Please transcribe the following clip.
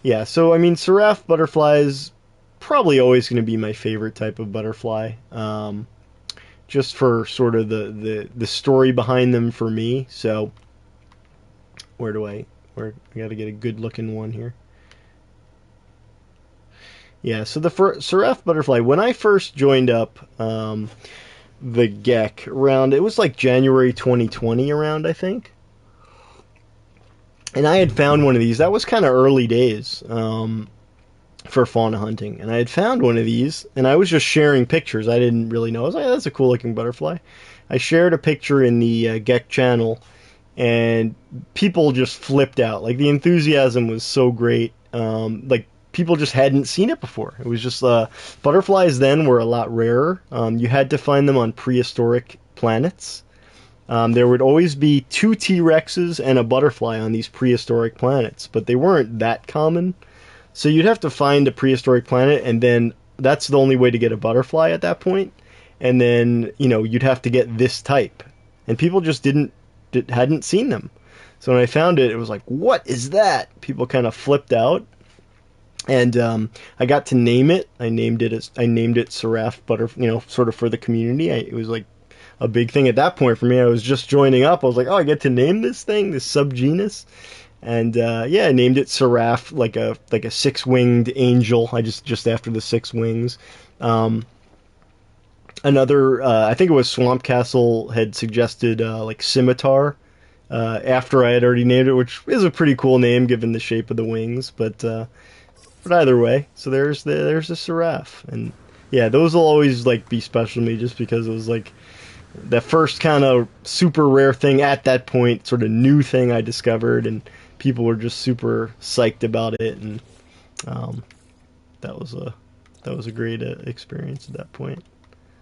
Yeah, so I mean, Seraph butterfly is probably always going to be my favorite type of butterfly. Just for sort of the story behind them for me. So where do I where I got to get a good looking one here. Yeah, so the Seraph butterfly when I first joined up the GEC around it was like January 2020 around I think. And I had found one of these. That was kind of early days. For fauna hunting, and I had found one of these, and I was just sharing pictures. I didn't really know. I was like, "That's a cool looking butterfly." I shared a picture in the GEC channel, and people just flipped out. Like the enthusiasm was so great. Like people just hadn't seen it before. It was just butterflies then were a lot rarer. You had to find them on prehistoric planets. There would always be two T Rexes and a butterfly on these prehistoric planets, but they weren't that common. So you'd have to find a prehistoric planet, and then that's the only way to get a butterfly at that point. And then you'd have to get this type, and people just hadn't seen them. So when I found it, it was like, "What is that?" People kind of flipped out, and I got to name it. I named it Seraph Butter, sort of for the community. It was like a big thing at that point for me. I was just joining up. I was like, "Oh, I get to name this thing, this subgenus." And yeah, I named it Seraph, like a six-winged angel. I just after the six wings. Another, I think it was Swamp Castle had suggested like scimitar after I had already named it, which is a pretty cool name given the shape of the wings. But either way, so there's the Seraph, and yeah, those will always like be special to me just because it was like the first kind of super rare thing at that point, sort of new thing I discovered, and people were just super psyched about it, and um, that was a great experience at that point.